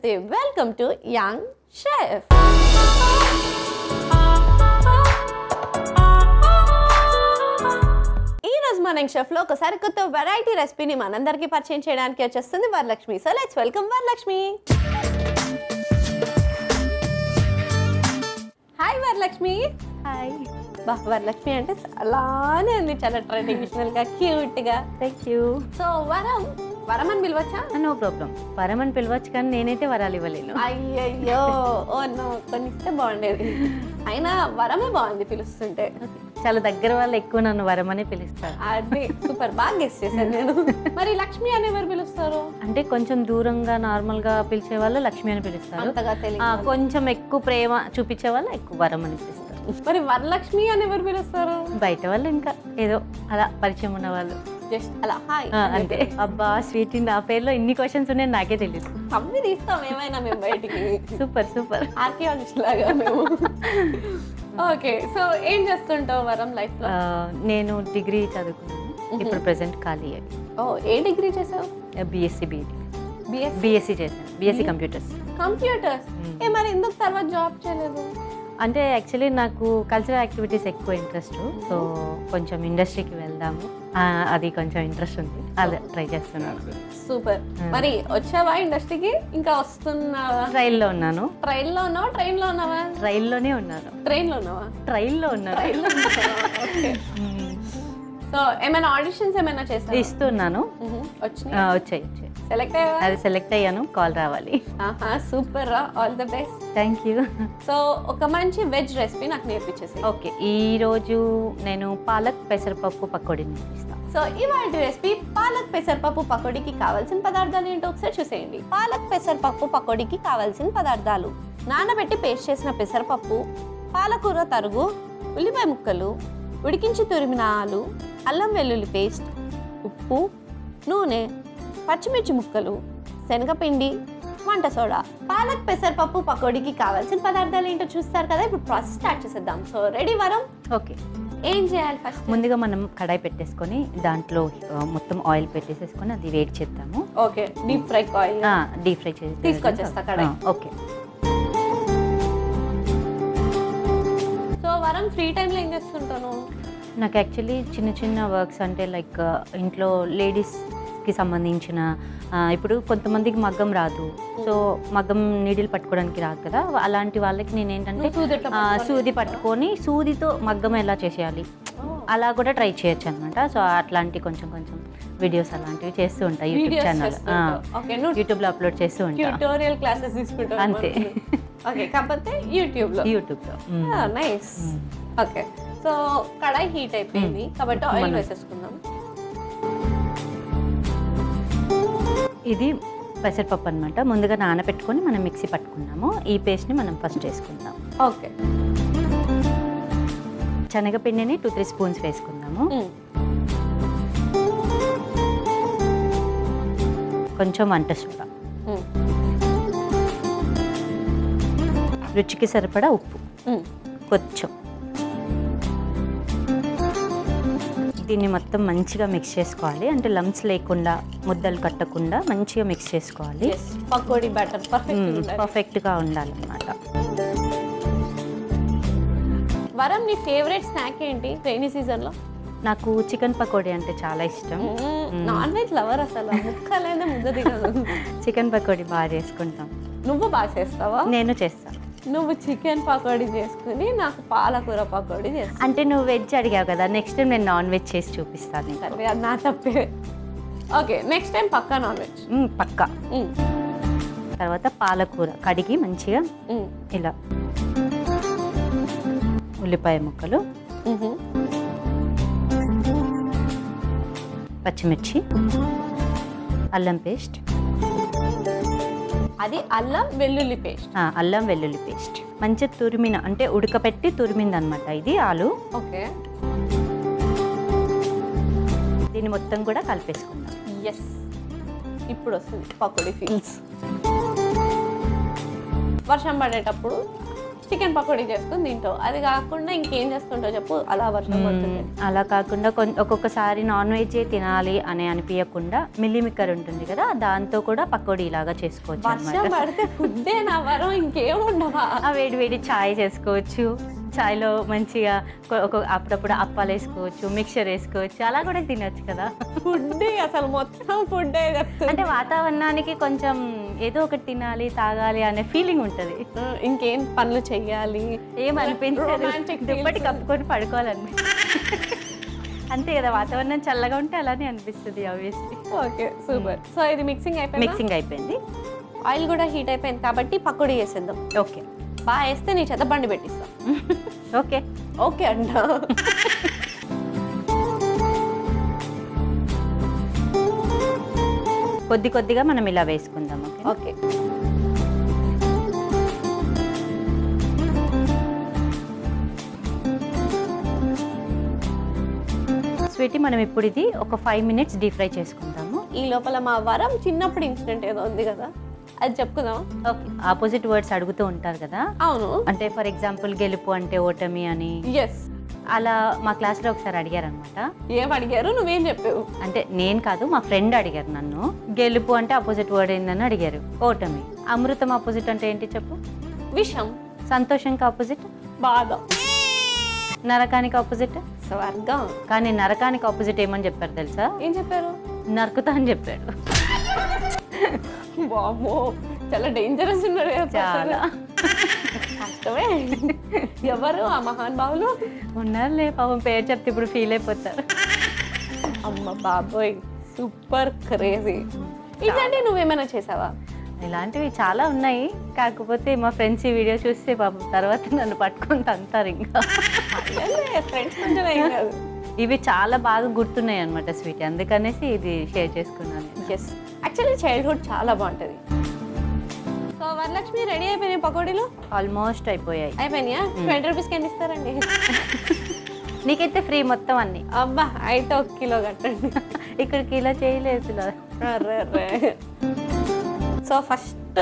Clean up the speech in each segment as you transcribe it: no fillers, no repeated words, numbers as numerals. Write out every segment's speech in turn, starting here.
Namaste. Welcome to Young Chef. ఈ రోజు మన షెఫ్ లో ఒకసారి కొత్త వెరైటీ రెసిపీని మనందరికీ పరిచయం చేయడానికి వచ్చేస్తుంది Varalakshmi. So let's welcome Varalakshmi. Hi Varalakshmi. Hi. Varalakshmi అంటే అలానే ఉంది, చాలా ట్రెడిషనల్ గా క్యూట్ గా. Thank you. సో వరం అని పిలవచ్చా? నో ప్రాబ్లం, వరం అని పిలవచ్చు, కానీ నేనైతే వరాలు ఇవ్వలేను. అయ్యయ్యో, ఓ నో, కొన్ని ఇస్తే బాగుండేది. అయినా వరమే బాగుంది పిలుస్తుంటే. చాలా దగ్గర వాళ్ళు ఎక్కువ నన్ను వరం అని పిలుస్తారు. అది సూపర్, బాగా గెస్ చేశాను నేను. మరి లక్ష్మి అని ఎవరు పిలుస్తారు? అంటే కొంచెం దూరంగా నార్మల్ గా పిలిచే వాళ్ళు లక్ష్మి అని పిలుస్తారు. అంతగా తెలియదు. కొంచెం ఎక్కువ ప్రేమ చూపించే వాళ్ళు ఎక్కువ వరం అని పిలుస్తారు. మరి వరలక్ష్మి అని ఎవరు పిలుస్తారు? బయట వాళ్ళు ఇంకా ఏదో అలా పరిచయం ఉన్న వాళ్ళు, జస్ట్ అలా హాయ్ అంతే. అబ్బా స్వీట్, నా పేరులో ఇన్ని క్వశ్చన్స్ ఉన్నాయి నాకే తెలియదు. అవి తీస్తాం ఏమైనా మేము బయటికి. సూపర్ సూపర్, ఆర్కియాలజిస్ట్ లాగా మేము. ఓకే, సో ఏం చేస్తుంటావు వరం లైఫ్ లో? నేను డిగ్రీ చదువుకున్నాను, ఇప్పుడు ప్రెసెంట్ ఖాళీ. ఓ, ఏ డిగ్రీ చేసావు? BSc BEd. బిఎస్సి చేశాను, బిఎస్సి కంప్యూటర్స్. ఏ మరి ఎందుకు తర్వాత జాబ్ చేయలేదు? అంటే యాక్చువల్లీ నాకు కల్చరల్ యాక్టివిటీస్ ఎక్కువ ఇంట్రెస్ట్, సో కొంచెం ఇండస్ట్రీకి వెళ్దాము, అది కొంచెం ఇంట్రెస్ట్ ఉంది, అదే ట్రై చేస్తున్నాను. సూపర్. మరి వచ్చావా ఇండస్ట్రీకి? ఇంకా వస్తున్నావా? ట్రైల్లో ఉన్నాను. ట్రైల్లో ఉన్నావా, ట్రైన్లో ఉన్నావా? ట్రైల్లోనే ఉన్నాను. ట్రైన్లో ఉన్నావా? ట్రైల్లో ఉన్నాను. సో ఏమైనా ఆడిషన్స్ ఏమైనా చేస్తావా? ఇస్తున్నాను. వచ్చాయి. సెలెక్ట్ అయ్యావా? అది సెలెక్ట్ అయ్యాను, కాల్ రావాలి. సూపర్ రా, all the best. Thank you. So ఒక మంచి వెజ్ రెసిపీ నాకు నేర్పించేసి. ఓకే, ఈరోజు నేను పాలక్ పెసరపప్పు పకోడీ నేర్పిస్తాను. సో ఇవాళ రెసిపీ పాలక్ పెసరపప్పు పకోడీకి కావాల్సిన పదార్థాలు ఏంటో ఒకసారి చూసేయండి. పాలక్ పెసరపప్పు పకోడీకి కావాల్సిన పదార్థాలు: నానబెట్టి పేస్ట్ చేసిన పెసరపప్పు, పాలకూర తరుగు, ఉల్లిపాయ ముక్కలు, ఉడికించి తురిమిన ఆలు, అల్లం వెల్లుల్లి పేస్ట్, ఉప్పు, నూనె, పచ్చిమిర్చి ముక్కలు, శనగపిండి, వంట సోడా. పాలక్ పెసరపప్పు పకోడీకి కావాల్సిన పదార్థాలు ఏంటో చూస్తారు కదా, ఇప్పుడు ప్రాసెస్ స్టార్ట్ చేసేద్దాం. సో రెడీ వరం? ఓకే. ఏం చేయాలి ఫస్ట్? ముందుగా మనం కడాయి పెట్టేసుకొని దాంట్లో మొత్తం ఆయిల్ పెట్టేసేసుకొని అది వేడి చేద్దాము. Okay, deep fry oil. Deep fry చేసి తీసుకొచ్చేస్తా కడాయి. ఓకే. సో వరం ఫ్రీ టైంలో ఏం చేస్తుంటాను? నాకు యాక్చువల్లీ చిన్న చిన్న వర్క్స్ అంటే లైక్ ఇంట్లో లేడీస్కి సంబంధించిన, ఇప్పుడు కొంతమందికి మగ్గం రాదు, సో మగ్గం నీడిల్ పట్టుకోవడానికి రాదు కదా, అలాంటి వాళ్ళకి నేను ఏంటంటే సూది పట్టుకొని సూదితో మగ్గం ఎలా చేసేయాలి అలా కూడా ట్రై చేయొచ్చు అనమాట. సో అట్లాంటి కొంచెం వీడియోస్ అలాంటివి చేస్తూ ఉంటాయి యూట్యూబ్ ఛానల్, యూట్యూబ్లో అప్లోడ్ చేస్తూ ఉంటాను. ట్యూటోరియల్ క్లాసెస్ తీసుకుంటాను అంతే. ఓకే, కాకపోతే యూట్యూబ్లో. నైస్. ఓకే, సో కడాయి హీట్ అయిపోయింది కాబట్టి ఆయిల్ వేసేసుకుందాం. ఇది పెసరపప్పు అనమాట, ముందుగా నానబెట్టుకొని మనం మిక్సీ పట్టుకున్నాము. ఈ పేస్ట్ని మనం ఫస్ట్ వేసుకుందాం. ఓకే. శనగపిండిని 2-3 స్పూన్స్ వేసుకుందాము. కొంచెం వంట సోడా, రుచికి సరిపడా ఉప్పు, కొంచెం. దీన్ని మొత్తం మంచిగా మిక్స్ చేసుకోవాలి, అంటే లంప్స్ లేకుండా, ముద్దలు కట్టకుండా మంచిగా మిక్స్ చేసుకోవాలి. పకోడీ బ్యాటర్ పర్ఫెక్ట్గా ఉండాలన్నమాట. వరం, నీ ఫేవరెట్ స్నాక్ ఏంటి రైనీ సీజన్లో? నాకు చికెన్ పకోడీ అంటే చాలా ఇష్టం. నాన్ వెజ్ లవర్, అసలు ముక్కలైనా ముద్ద దిగదు. చికెన్ పకోడీ బాగా చేసుకుంటాం. నువ్వు బాగా చేస్తావా? నేను చేస్తాను. నువ్వు చికెన్ పకోడీ చేసుకుని నాకు పాలకూర పకోడీ చేస్తా. అంటే నువ్వు వెజ్ అడిగావు కదా, నెక్స్ట్ టైం నేను నాన్ వెజ్ చేసి చూపిస్తాను. సరే, అది నా తప్పే. ఓకే, నెక్స్ట్ టైం పక్కా నాన్ వెజ్. పక్కా. తర్వాత పాలకూర కడిగి మంచిగా ఇలా, ఉల్లిపాయ ముక్కలు, పచ్చిమిర్చి, అల్లం పేస్ట్. అది అల్లం వెల్లుల్లి పేస్ట్. అల్లం వెల్లుల్లి పేస్ట్ మంచిగా తురిమిన, అంటే ఉడకపెట్టి తురిమింది అనమాట ఇది ఆలు. ఓకే, దీన్ని మొత్తం కూడా కలిపేసుకుందాం. ఎస్, ఇప్పుడు వస్తుంది పకోడీ ఫీల్స్. వర్షం పడేటప్పుడు చికెన్ పకోడీ చేసుకుని తింటావు. అది కాకుండా ఇంకేం చేస్తుంటావు చెప్పు, అలా వర్షం పడుతుంది. అలా కాకుండా ఒక్కొక్కసారి నాన్ వెజ్ తినాలి అని అనిపించకుండా మిల్లిమిక్కర్ ఉంటుంది కదా, దాంతో కూడా పకోడీ లాగా చేసుకోవచ్చు వర్షం అన్నమాట. పడితే ఫుడ్డే నా వరం, ఇంకేం ఉండవా? ఆ వేడి వేడి చాయ్ చేసుకోవచ్చు, చాయ్లో మంచిగా అప్పుడప్పుడు అప్పాలు వేసుకోవచ్చు, మిక్చర్ వేసుకోవచ్చు, అలా కూడా తినొచ్చు కదా. ఫుడ్ అసలు మొత్తం ఫుడ్డే చెప్తుంది. అంటే వాతావరణానికి కొంచెం ఏదో ఒకటి తినాలి తాగాలి అనే ఫీలింగ్ ఉంటుంది. ఇంకేం పనులు చెయ్యాలి ఏమనిపించదు, దుప్పటి కప్పుకొని పడుకోవాలని అంతే కదా. వాతావరణం చల్లగా ఉంటే అలానే అనిపిస్తుంది ఆబ్వియస్లీ. Okay super. సో ఇది మిక్సింగ్ అయిపోయింది, ఆయిల్ కూడా హీట్ అయిపోయింది కాబట్టి పకోడీ వేసేద్దాం. ఓకే, బాగా వేస్తే నీ చేత బండి పెట్టిస్తా. ఓకే ఓకే అంట. కొద్ది కొద్దిగా మనం ఇలా వేసుకుందాం. ఓకే స్వీటీ, మనం ఇప్పుడు ఇది ఒక 5 minutes డీప్ ఫ్రై చేసుకుందాము. ఈ లోపల మా వరం చిన్నప్పుడు ఇన్సిడెంట్ ఏదో ఉంది కదా, అది చెప్పుకుందాం. ఓకే, ఆపోజిట్ వర్డ్స్ అడుగుతూ ఉంటారు కదా. అవును, అంటే ఫర్ ఎగ్జాంపుల్ గెలుపు అంటే ఓటమి అని. ఎస్, అలా మా క్లాస్లో ఒకసారి అడిగారు అనమాట. ఏం అడిగారు, నువ్వేం చెప్పావు? అంటే నేను కాదు, మా ఫ్రెండ్ అడిగారు నన్ను. గెలుపు అంటే ఆపోజిట్ వర్డ్ ఏందని అడిగారు. ఓటమి. అమృతం ఆపోజిట్ అంటే ఏంటి చెప్పు? విషం. సంతోషంకి ఆపోజిట్? బాధ. నరకానికి ఆపోజిట్? స్వర్గం. కానీ నరకానికి ఆపోజిట్ ఏమని చెప్పారు తెలుసా? ఏం చెప్పారు? నరుకుతా అని చెప్పాడు. వామ్మో, చాలా డేంజరస్ ఉన్నారు. చాలా కష్టమే. ఎవరు ఆ మహానుభావులు? ఉన్నారులే, పాపం పేరు చెప్తే ఇప్పుడు ఫీల్ అయిపోతారు. అమ్మ బాబోయ్, సూపర్ క్రేజీ. ఇట్లాంటి నువ్వేమైనా చేసావా? ఇలాంటివి చాలా ఉన్నాయి, కాకపోతే మా ఫ్రెండ్స్ ఈ వీడియో చూస్తే పాపం తర్వాత నన్ను పట్టుకొని తంతారు. ఇంకా ఫ్రెండ్స్ కొంచెం ఏం కాదు. ఇవి చాలా బాగా గుర్తున్నాయి అనమాట స్వీట్, అందుకనేసి ఇది షేర్ చేసుకున్నాను. ఎస్, యాక్చువల్లీ చైల్డ్హుడ్ చాలా బాగుంటుంది. సో వరలక్ష్మి, రెడీ అయిపోయినాయి పకోడీలు? ఆల్మోస్ట్ అయిపోయాయి. అయిపోయినాయా? 20 రూపీస్కి ఎంత ఇస్తారండి? నీకైతే ఫ్రీ మొత్తం అన్ని. అబ్బా, అయితే 1 కిలో కట్టండి. ఇక్కడ కిలో చేయలేదు. సో ఫస్ట్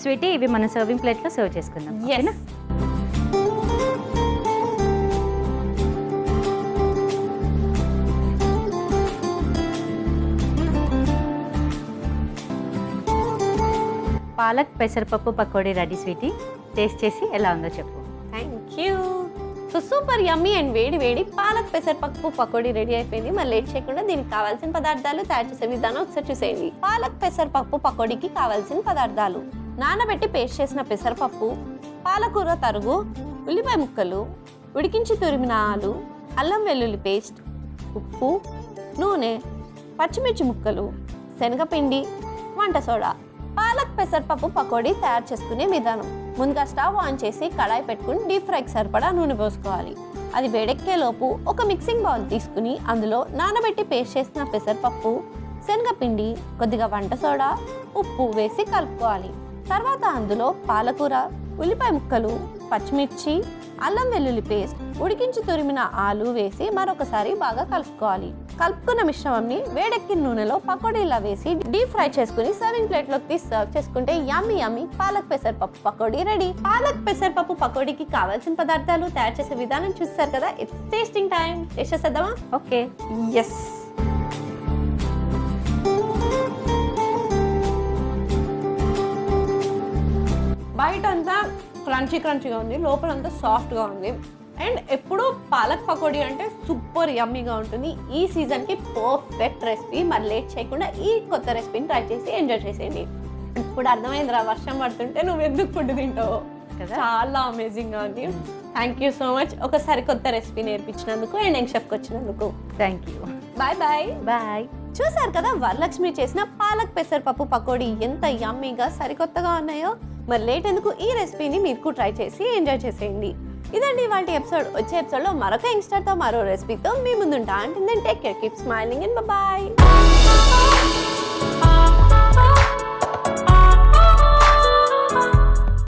స్వీటీ, ఇవి మనం సర్వింగ్ ప్లేట్లో సర్వ్ చేసుకుందాం. ఓకేనా? పాలక్ పెసరపప్పు పకోడీ రెడీ స్వీటీ. టేస్ట్ చేసి ఎలా ఉందో చెప్పు. Thank you. So super yummy and వేడి వేడి పాలక్ పెసరపప్పు పకోడీ రెడీ అయిపోయింది. మరి లేట్ చేయకుండా దీనికి కావాల్సిన పదార్థాలు, తయారు చేసే విధానం ఒకసారి చూసేయండి. పాలక్ పెసరపప్పు పకోడీకి కావాల్సిన పదార్థాలు: నానబెట్టి పేస్ట్ చేసిన పెసరపప్పు, పాలకూర తరుగు, ఉల్లిపాయ ముక్కలు, ఉడికించి తురిమిన ఆలు, అల్లం వెల్లుల్లి పేస్ట్, ఉప్పు, నూనె, పచ్చిమిర్చి ముక్కలు, శనగపిండి, వంట సోడా. పాలక్ పెసరపప్పు పకోడీ తయారు చేసుకునే విధానం: ముందుగా స్టవ్ ఆన్ చేసి కడాయి పెట్టుకుని డీప్ ఫ్రైకి సరిపడా నూనె పోసుకోవాలి. అది వేడెక్కేలోపు ఒక మిక్సింగ్ బౌల్ తీసుకుని అందులో నానబెట్టి పేస్ట్ చేసిన పెసరపప్పు, శనగపిండి, కొద్దిగా వంట సోడా, ఉప్పు వేసి కలుపుకోవాలి. తర్వాత అందులో పాలకూర, ఉల్లిపాయ ముక్కలు, పచ్చిమిర్చి, అల్లం వెల్లుల్లి పేస్ట్, ఉడికించి తురిమిన ఆలు వేసి మరొకసారి బాగా కలుపుకోవాలి. కలుపుకున్న మిశ్రమంని వేడెక్కిన నూనెలో పకోడీలా వేసి డీప్ ఫ్రై చేసుకుని సర్వింగ్ ప్లేట్లోకి తీసి సర్వ్ చేసుకుంటే యమ్మీ యమ్మీ పాలక్ పెసరపప్పు పకోడీ రెడీ. పాలక్ పెసరపప్పు పకోడీకి కావాల్సిన పదార్థాలు, తయారు చేసే విధానం చూస్తారు కదా. It's tasting time. టేస్ట్ చేసేద్దామా? ఓకే. ఎస్. బయట అంతా క్రంచీగా ఉంది, లోపలంతా సాఫ్ట్గా ఉంది. అండ్ ఎప్పుడు పాలక్ పకోడీ అంటే సూపర్ యమ్మీగా ఉంటుంది. ఈ సీజన్కి పర్ఫెక్ట్ రెసిపీ. మరి లేట్ చేయకుండా ఈ కొత్త రెసిపీని ట్రై చేసి ఎంజాయ్ చేసేయండి. ఇప్పుడు అర్థమైందిరా, వర్షం పడుతుంటే నువ్వు ఎందుకు ఫుడ్ తింటావు కదా. చాలా అమేజింగ్గా ఉంది. థ్యాంక్ యూ సో మచ్ ఒకసారి కొత్త రెసిపీ నేర్పించినందుకు అండ్ యంగ్ షెఫ్కి వచ్చినందుకు. Thank you. Bye bye. Bye. చూసారు కదా వరలక్ష్మి చేసిన పాలక్ పెసరపప్పు పకోడీ ఎంత యమ్మీగా సరికొత్తగా ఉన్నాయో. మరి లేట్ ఎందుకు, ఈ రెసిపీని మీకు ట్రై చేసి ఎంజాయ్ చేసేయండి. ఇదండి ఇవాళ ఎపిసోడ్. వచ్చే ఎపిసోడ్లో మరొక యంగ్స్టర్తో మరో రెసిపీతో మీ ముందుంటా. అంటే take care, keep smiling and bye.